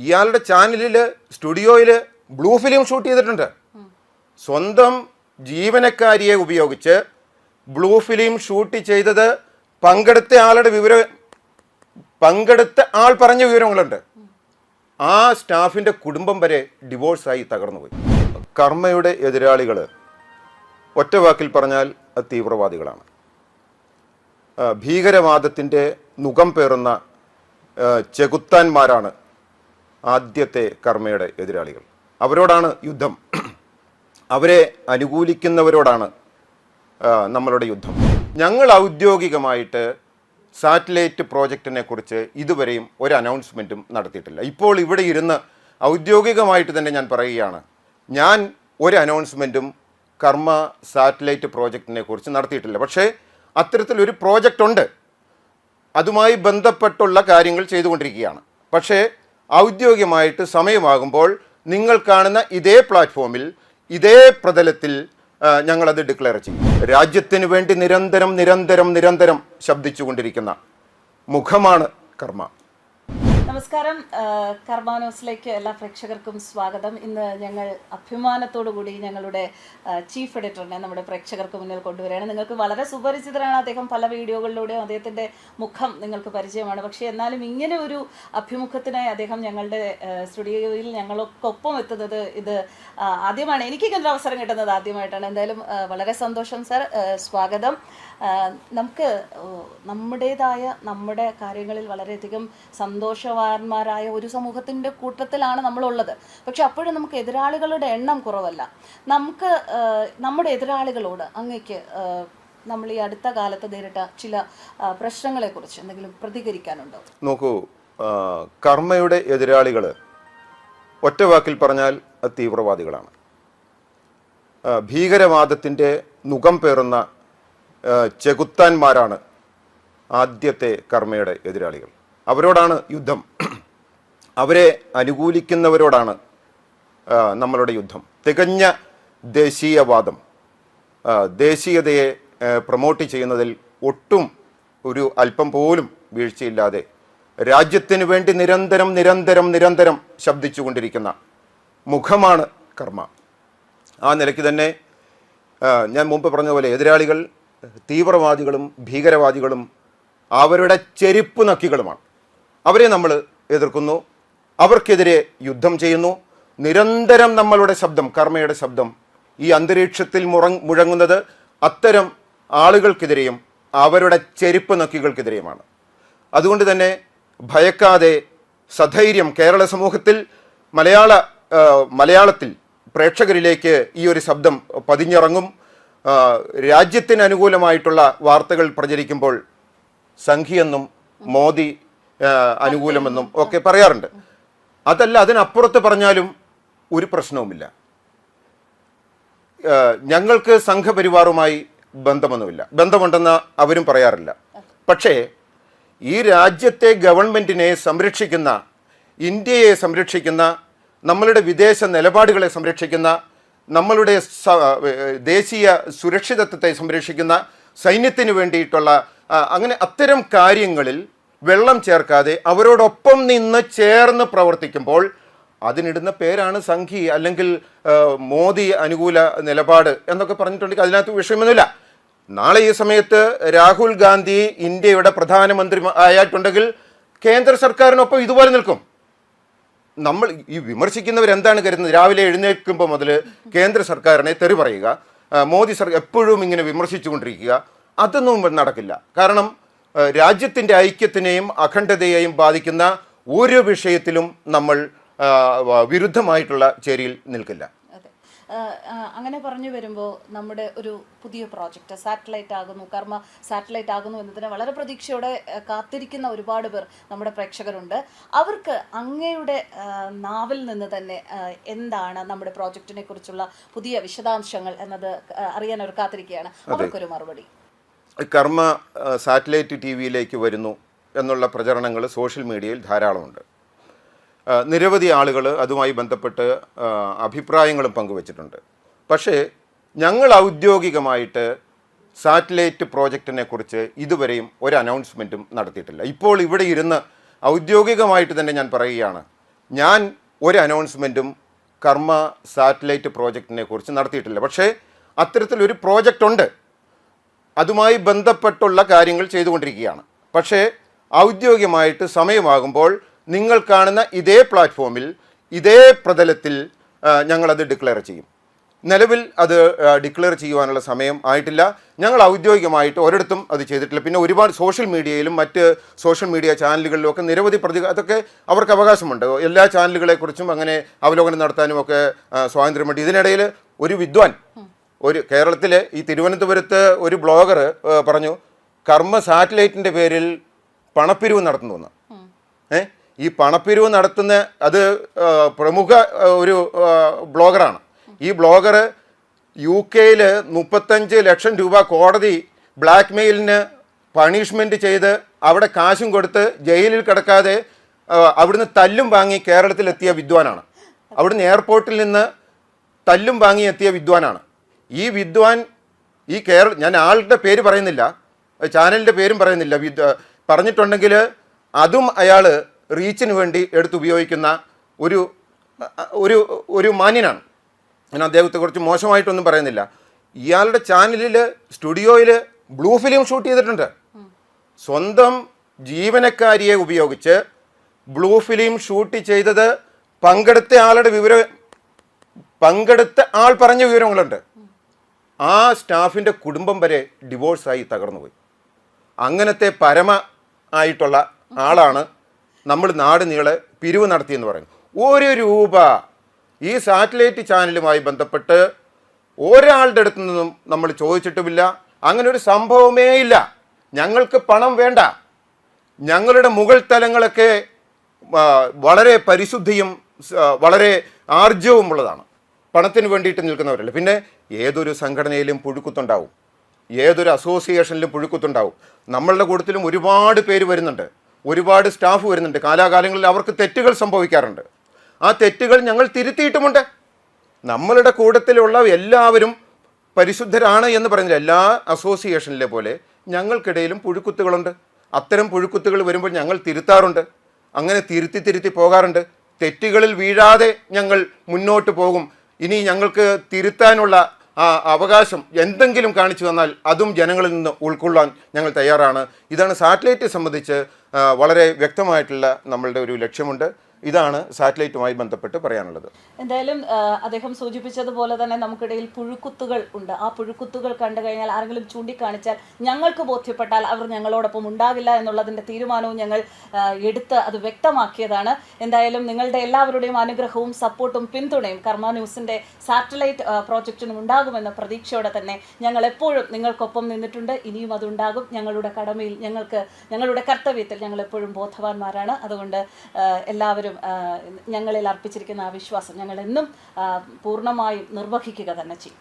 ഇയാളുടെ ചാനലിൽ സ്റ്റുഡിയോയിൽ ബ്ലൂ ഫിലിം ഷൂട്ട് ചെയ്തിട്ടുണ്ട്. സ്വന്തം ജീവനക്കാരിയെ ഉപയോഗിച്ച് ബ്ലൂ ഫിലിം ഷൂട്ട് ചെയ്തത് പങ്കെടുത്ത ആൾ പറഞ്ഞ വിവരങ്ങളുണ്ട്. ആ സ്റ്റാഫിൻ്റെ കുടുംബം വരെ ഡിവോഴ്സായി തകർന്നുപോയി. കർമ്മയുടെ എതിരാളികൾ ഒറ്റ വാക്കിൽ പറഞ്ഞാൽ തീവ്രവാദികളാണ്. ഭീകരവാദത്തിൻ്റെ മുഖം പേറുന്ന ചെകുത്താന്മാരാണ് ആദ്യത്തെ കർമ്മയുടെ എതിരാളികൾ. അവരോടാണ് യുദ്ധം. അവരെ അനുകൂലിക്കുന്നവരോടാണ് നമ്മളുടെ യുദ്ധം. ഞങ്ങൾ ഔദ്യോഗികമായിട്ട് സാറ്റലൈറ്റ് പ്രോജക്റ്റിനെ കുറിച്ച് ഇതുവരെയും ഒരു അനൗൺസ്മെൻറ്റും നടത്തിയിട്ടില്ല. ഇപ്പോൾ ഇവിടെ ഇരുന്ന് ഔദ്യോഗികമായിട്ട് തന്നെ ഞാൻ പറയുകയാണ്, ഞാൻ ഒരു അനൗൺസ്മെൻറ്റും കർമ്മ സാറ്റലൈറ്റ് പ്രോജക്റ്റിനെ കുറിച്ച് നടത്തിയിട്ടില്ല. പക്ഷേ അത്തരത്തിലൊരു പ്രോജക്റ്റ് ഉണ്ട്, അതുമായി ബന്ധപ്പെട്ടുള്ള കാര്യങ്ങൾ ചെയ്തുകൊണ്ടിരിക്കുകയാണ്. പക്ഷേ ഔദ്യോഗികമായിട്ട് സമയമാകുമ്പോൾ നിങ്ങൾ കാണുന്ന ഇതേ പ്ലാറ്റ്ഫോമിൽ ഇതേ പ്രതലത്തിൽ ഞങ്ങളത് ഡിക്ലെയർ ചെയ്യും. രാജ്യത്തിന് വേണ്ടി നിരന്തരം നിരന്തരം നിരന്തരം ശബ്ദിച്ചുകൊണ്ടിരിക്കുന്ന മുഖമാണ് കർമ്മ. നമസ്കാരം. കർമ്മ ന്യൂസിലേക്ക് എല്ലാ പ്രേക്ഷകർക്കും സ്വാഗതം. ഇന്ന് ഞങ്ങൾ അഭിമാനത്തോടു കൂടി ഞങ്ങളുടെ ചീഫ് എഡിറ്ററിനെ നമ്മുടെ പ്രേക്ഷകർക്ക് മുന്നിൽ കൊണ്ടുവരികയാണ്. നിങ്ങൾക്ക് വളരെ സുപരിചിതരാണ് അദ്ദേഹം. പല വീഡിയോകളിലൂടെയും അദ്ദേഹത്തിൻ്റെ മുഖം നിങ്ങൾക്ക് പരിചയമാണ്. പക്ഷേ എന്നാലും ഇങ്ങനെ ഒരു അഭിമുഖത്തിനായി അദ്ദേഹം ഞങ്ങളുടെ സ്റ്റുഡിയോയിൽ ഞങ്ങൾക്കൊപ്പം എത്തുന്നത് ഇത് ആദ്യമാണ്. എനിക്ക് ഇങ്ങനൊരു അവസരം കിട്ടുന്നത് ആദ്യമായിട്ടാണ്. എന്തായാലും വളരെ സന്തോഷം സർ, സ്വാഗതം. നമുക്ക് നമ്മുടേതായ നമ്മുടെ കാര്യങ്ങളിൽ വളരെയധികം സന്തോഷവാന്മാരായ ഒരു സമൂഹത്തിൻ്റെ കൂട്ടത്തിലാണ് നമ്മളുള്ളത്. പക്ഷെ അപ്പോഴും നമുക്ക് എതിരാളികളുടെ എണ്ണം കുറവല്ല. നമുക്ക് നമ്മുടെ എതിരാളികളോട് അങ്ങേക്ക് നമ്മൾ ഈ അടുത്ത കാലത്ത് നേരിട്ട ചില പ്രശ്നങ്ങളെക്കുറിച്ച് എന്തെങ്കിലും പ്രതികരിക്കാനുണ്ടോ? നോക്കൂ, കർമ്മയുടെ എതിരാളികൾ ഒറ്റ വാക്കിൽ പറഞ്ഞാൽ തീവ്രവാദികളാണ്. ഭീകരവാദത്തിൻ്റെ മുഖം പേറുന്ന ചെകുത്താന്മാരാണ് ആദ്യത്തെ കർമ്മയുടെ എതിരാളികൾ. അവരോടാണ് യുദ്ധം. അവരെ അനുകൂലിക്കുന്നവരോടാണ് നമ്മളുടെ യുദ്ധം. തികഞ്ഞ ദേശീയവാദം, ദേശീയതയെ പ്രൊമോട്ട് ചെയ്യുന്നതിൽ ഒട്ടും ഒരു അല്പം പോലും വീഴ്ചയില്ലാതെ രാജ്യത്തിന് വേണ്ടി നിരന്തരം നിരന്തരം നിരന്തരം ശബ്ദിച്ചുകൊണ്ടിരിക്കുന്ന മുഖമാണ് കർമ്മ. ആ നിലയ്ക്ക് തന്നെ ഞാൻ മുമ്പ് പറഞ്ഞ പോലെ എതിരാളികൾ തീവ്രവാദികളും ഭീകരവാദികളും അവരുടെ ചെരുപ്പ് നക്കികളുമാണ്. അവരെ നമ്മൾ എതിർക്കുന്നു, അവർക്കെതിരെ യുദ്ധം ചെയ്യുന്നു. നിരന്തരം നമ്മളുടെ ശബ്ദം, കർമ്മയുടെ ശബ്ദം ഈ അന്തരീക്ഷത്തിൽ മുഴങ്ങുന്നത് അത്തരം ആളുകൾക്കെതിരെയും അവരുടെ ചെരുപ്പ് നക്കികൾക്കെതിരെയുമാണ്. അതുകൊണ്ട് തന്നെ ഭയക്കാതെ സധൈര്യം കേരള സമൂഹത്തിൽ മലയാളത്തിൽ പ്രേക്ഷകരിലേക്ക് ഈ ഒരു ശബ്ദം പതിഞ്ഞിറങ്ങും. രാജ്യത്തിന് അനുകൂലമായിട്ടുള്ള വാർത്തകൾ പ്രചരിക്കുമ്പോൾ സംഘിയെന്നും മോദി അനുകൂലമെന്നും ഒക്കെ പറയാറുണ്ട്. അതല്ല, അതിനപ്പുറത്ത് പറഞ്ഞാലും ഒരു പ്രശ്നവുമില്ല. ഞങ്ങൾക്ക് സംഘപരിവാറുമായി ബന്ധമൊന്നുമില്ല, ബന്ധമുണ്ടെന്ന് അവരും പറയാറില്ല. പക്ഷേ ഈ രാജ്യത്തെ ഗവൺമെൻറ്റിനെ സംരക്ഷിക്കുന്ന, ഇന്ത്യയെ സംരക്ഷിക്കുന്ന, നമ്മളുടെ വിദേശ നിലപാടുകളെ സംരക്ഷിക്കുന്ന, നമ്മളുടെ ദേശീയ സുരക്ഷിതത്വത്തെ സംരക്ഷിക്കുന്ന സൈന്യത്തിന് വേണ്ടിയിട്ടുള്ള അങ്ങനെ അത്തരം കാര്യങ്ങളിൽ വെള്ളം ചേർക്കാതെ അവരോടൊപ്പം നിന്ന് ചേർന്ന് പ്രവർത്തിക്കുമ്പോൾ അതിനിടുന്ന പേരാണ് സംഘി അല്ലെങ്കിൽ മോദി അനുകൂല നിലപാട് എന്നൊക്കെ പറഞ്ഞിട്ടുണ്ടെങ്കിൽ അതിനകത്ത് വിഷയമൊന്നുമില്ല. നാളെ ഈ സമയത്ത് രാഹുൽ ഗാന്ധി ഇന്ത്യയുടെ പ്രധാനമന്ത്രി ആയിട്ടുണ്ടെങ്കിൽ കേന്ദ്ര സർക്കാരിനൊപ്പം ഇതുപോലെ നിൽക്കും. നമ്മൾ ഈ വിമർശിക്കുന്നവരെന്താണ് കരുതുന്നത്? രാവിലെ എഴുന്നേൽക്കുമ്പോൾ മുതൽ കേന്ദ്ര സർക്കാരിനെ തെറി പറയുക, മോദി സർക്കാർ എപ്പോഴും ഇങ്ങനെ വിമർശിച്ചുകൊണ്ടിരിക്കുക, അതൊന്നും നടക്കില്ല. കാരണം രാജ്യത്തിൻ്റെ ഐക്യത്തിനെയും അഖണ്ഡതയെയും ബാധിക്കുന്ന ഒരു വിഷയത്തിലും നമ്മൾ വിരുദ്ധമായിട്ടുള്ള ചേരിയിൽ നിൽക്കില്ല. അങ്ങനെ പറഞ്ഞു വരുമ്പോൾ നമ്മുടെ ഒരു പുതിയ പ്രോജക്റ്റ് സാറ്റലൈറ്റ് ആകുന്നു, കർമ്മ സാറ്റലൈറ്റ് ആകുന്നു എന്നതിന് വളരെ പ്രതീക്ഷയോടെ കാത്തിരിക്കുന്ന ഒരുപാട് പേർ നമ്മുടെ പ്രേക്ഷകരുണ്ട്. അവർക്ക് അങ്ങയുടെ നാവിൽ നിന്ന് തന്നെ എന്താണ് നമ്മുടെ പ്രോജക്റ്റിനെ കുറിച്ചുള്ള പുതിയ വിശദാംശങ്ങൾ എന്നത് അറിയാൻ അവർ കാത്തിരിക്കുകയാണ്. അവർക്കൊരു മറുപടി. കർമ്മ സാറ്റലൈറ്റ് TV-യിലേക്ക് വരുന്നു എന്നുള്ള പ്രചരണങ്ങൾ സോഷ്യൽ മീഡിയയിൽ ധാരാളമുണ്ട്. നിരവധി ആളുകൾ അതുമായി ബന്ധപ്പെട്ട് അഭിപ്രായങ്ങളും പങ്കുവച്ചിട്ടുണ്ട്. പക്ഷേ ഞങ്ങൾ ഔദ്യോഗികമായിട്ട് സാറ്റലൈറ്റ് പ്രോജക്റ്റിനെ കുറിച്ച് ഇതുവരെയും ഒരു അനൗൺസ്മെൻറ്റും നടത്തിയിട്ടില്ല. ഇപ്പോൾ ഇവിടെ ഇരുന്ന് ഔദ്യോഗികമായിട്ട് തന്നെ ഞാൻ പറയുകയാണ്, ഞാൻ ഒരു അനൗൺസ്മെൻറ്റും കർമ്മ സാറ്റലൈറ്റ് പ്രോജക്റ്റിനെ കുറിച്ച് നടത്തിയിട്ടില്ല. പക്ഷേ അത്തരത്തിലൊരു പ്രോജക്റ്റ് ഉണ്ട്, അതുമായി ബന്ധപ്പെട്ടുള്ള കാര്യങ്ങൾ ചെയ്തുകൊണ്ടിരിക്കുകയാണ്. പക്ഷേ ഔദ്യോഗികമായിട്ട് സമയമാകുമ്പോൾ നിങ്ങൾ കാണുന്ന ഇതേ പ്ലാറ്റ്ഫോമിൽ ഇതേ പ്രതലത്തിൽ ഞങ്ങളത് ഡിക്ലെയർ ചെയ്യും. നിലവിൽ അത് ഡിക്ലെയർ ചെയ്യുവാനുള്ള സമയം ആയിട്ടില്ല. ഞങ്ങൾ ഔദ്യോഗികമായിട്ട് ഒരിടത്തും അത് ചെയ്തിട്ടില്ല. പിന്നെ ഒരുപാട് സോഷ്യൽ മീഡിയയിലും മറ്റ് സോഷ്യൽ മീഡിയ ചാനലുകളിലും ഒക്കെ നിരവധി അതൊക്കെ അവർക്ക് അവകാശമുണ്ട്. എല്ലാ ചാനലുകളെക്കുറിച്ചും അങ്ങനെ അവലോകനം നടത്താനും ഒക്കെ സ്വാതന്ത്ര്യമുണ്ട്. ഇതിനിടയിൽ ഒരു വിദ്വാൻ, ഒരു കേരളത്തിലെ ഈ തിരുവനന്തപുരത്ത് ഒരു ബ്ലോഗർ പറഞ്ഞു, കർമ്മ സാറ്റലൈറ്റിൻ്റെ പേരിൽ പണപ്പിരിവ് നടത്തുന്നു. ഈ പണപ്പിരിവ് നടത്തുന്ന അത് പ്രമുഖ ഒരു ബ്ലോഗറാണ്. ഈ ബ്ലോഗർ UK-യിൽ 35 ലക്ഷം രൂപ കോടതി ബ്ലാക്ക് മെയിലിന് പണിഷ്മെൻറ്റ് ചെയ്ത് അവിടെ കാശും കൊടുത്ത് ജയിലിൽ കിടക്കാതെ അവിടുന്ന് തല്ലും വാങ്ങി കേരളത്തിലെത്തിയ വിദ്വാനാണ്. അവിടുന്ന് എയർപോർട്ടിൽ നിന്ന് തല്ലും വാങ്ങി എത്തിയ വിദ്വാനാണ്. ഈ വിദ്വാൻ ഈ ഞാൻ ആളുടെ പേര് പറയുന്നില്ല, ചാനലിൻ്റെ പേരും പറയുന്നില്ല. പറഞ്ഞിട്ടുണ്ടെങ്കിൽ അതും അയാൾ റീച്ചിന് വേണ്ടി എടുത്തുപയോഗിക്കുന്ന ഒരു ഒരു ഒരു മാന്യനാണ്. ഞാൻ അദ്ദേഹത്തെക്കുറിച്ച് മോശമായിട്ടൊന്നും പറയുന്നില്ല. ഇയാളുടെ ചാനലിൽ സ്റ്റുഡിയോയിൽ ബ്ലൂ ഫിലിം ഷൂട്ട് ചെയ്തിട്ടുണ്ട്. സ്വന്തം ജീവനക്കാരിയെ ഉപയോഗിച്ച് ബ്ലൂ ഫിലിം ഷൂട്ട് ചെയ്തത് പങ്കെടുത്ത ആൾ പറഞ്ഞ വിവരങ്ങളുണ്ട്. ആ സ്റ്റാഫിൻ്റെ കുടുംബം വരെ ഡിവോഴ്സായി തകർന്നുപോയി. അങ്ങനത്തെ പരമ ആളാണ് നമ്മൾ നാട് നീളെ പിരിവ് നടത്തിയെന്ന് പറയുന്നത്. 1 രൂപ ഈ സാറ്റലൈറ്റ് ചാനലുമായി ബന്ധപ്പെട്ട് ഒരാളുടെ അടുത്തു നിന്നും നമ്മൾ ചോദിച്ചിട്ടുമില്ല. അങ്ങനെ ഒരു സംഭവമേ ഇല്ല. ഞങ്ങൾക്ക് പണം വേണ്ട. ഞങ്ങളുടെ മുകൾ തലങ്ങളൊക്കെ വളരെ പരിശുദ്ധിയും വളരെ ആർജവുമുള്ളതാണ്. പണത്തിന് വേണ്ടിയിട്ട് നിൽക്കുന്നവരല്ല. പിന്നെ ഏതൊരു സംഘടനയിലും പുഴുക്കുത്തുണ്ടാവും, ഏതൊരു അസോസിയേഷനിലും പുഴുക്കുത്തുണ്ടാവും. നമ്മളുടെ കൂട്ടത്തിലും ഒരുപാട് പേര് വരുന്നുണ്ട്, ഒരുപാട് സ്റ്റാഫ് വരുന്നുണ്ട്. കാലാകാലങ്ങളിൽ അവർക്ക് തെറ്റുകൾ സംഭവിക്കാറുണ്ട്. ആ തെറ്റുകൾ ഞങ്ങൾ തിരുത്തിയിട്ടുമുണ്ട്. നമ്മളുടെ കൂട്ടത്തിലുള്ള എല്ലാവരും പരിശുദ്ധരാണ് എന്ന് പറയുന്നില്ല. എല്ലാ അസോസിയേഷനിലെ പോലെ ഞങ്ങൾക്കിടയിലും പുഴുക്കുത്തുകളുണ്ട്. അത്തരം പുഴുക്കുത്തുകൾ വരുമ്പോൾ ഞങ്ങൾ തിരുത്താറുണ്ട്. അങ്ങനെ തിരുത്തി പോകാറുണ്ട്. തെറ്റുകളിൽ വീഴാതെ ഞങ്ങൾ മുന്നോട്ട് പോകും. ഇനി ഞങ്ങൾക്ക് തിരുത്താനുള്ള അവകാശം എന്തെങ്കിലും കാണിച്ചു തന്നാൽ അതും ജനങ്ങളിൽ നിന്ന് ഉൾക്കൊള്ളാൻ ഞങ്ങൾ തയ്യാറാണ്. ഇതാണ് സാറ്റലൈറ്റ് സംബന്ധിച്ച് വളരെ വ്യക്തമായിട്ടുള്ള നമ്മളുടെ ഒരു ലക്ഷ്യമുണ്ട്. ഇതാണ് സാറ്റലൈറ്റുമായി ബന്ധപ്പെട്ട് പറയാനുള്ളത്. എന്തായാലും അദ്ദേഹം സൂചിപ്പിച്ചതുപോലെ തന്നെ നമുക്കിടയിൽ പുഴുക്കുത്തുകൾ ഉണ്ട്. ആ പുഴുക്കുത്തുകൾ കണ്ടു കഴിഞ്ഞാൽ ആരെങ്കിലും ചൂണ്ടിക്കാണിച്ചാൽ ഞങ്ങൾക്ക് ബോധ്യപ്പെട്ടാൽ അവർ ഞങ്ങളോടൊപ്പം ഉണ്ടാകില്ല എന്നുള്ളതിൻ്റെ തീരുമാനവും ഞങ്ങൾ എടുത്ത് അത് വ്യക്തമാക്കിയതാണ്. എന്തായാലും നിങ്ങളുടെ എല്ലാവരുടെയും അനുഗ്രഹവും സപ്പോർട്ടും പിന്തുണയും കർമ്മ ന്യൂസിൻ്റെ സാറ്റലൈറ്റ് പ്രോജക്റ്റിനും ഉണ്ടാകുമെന്ന പ്രതീക്ഷയോടെ തന്നെ ഞങ്ങൾ എപ്പോഴും നിങ്ങൾക്കൊപ്പം നിന്നിട്ടുണ്ട്. ഇനിയും അതുണ്ടാകും. ഞങ്ങളുടെ കടമയിൽ ഞങ്ങളുടെ കർത്തവ്യത്തിൽ ഞങ്ങൾ എപ്പോഴും ബോധവാന്മാരാണ്. അതുകൊണ്ട് എല്ലാവരും ഞങ്ങളിൽ അർപ്പിച്ചിരിക്കുന്ന ആ വിശ്വാസം ഞങ്ങൾ എന്നും പൂർണ്ണമായും നിർവഹിക്കുക തന്നെ ചെയ്യും.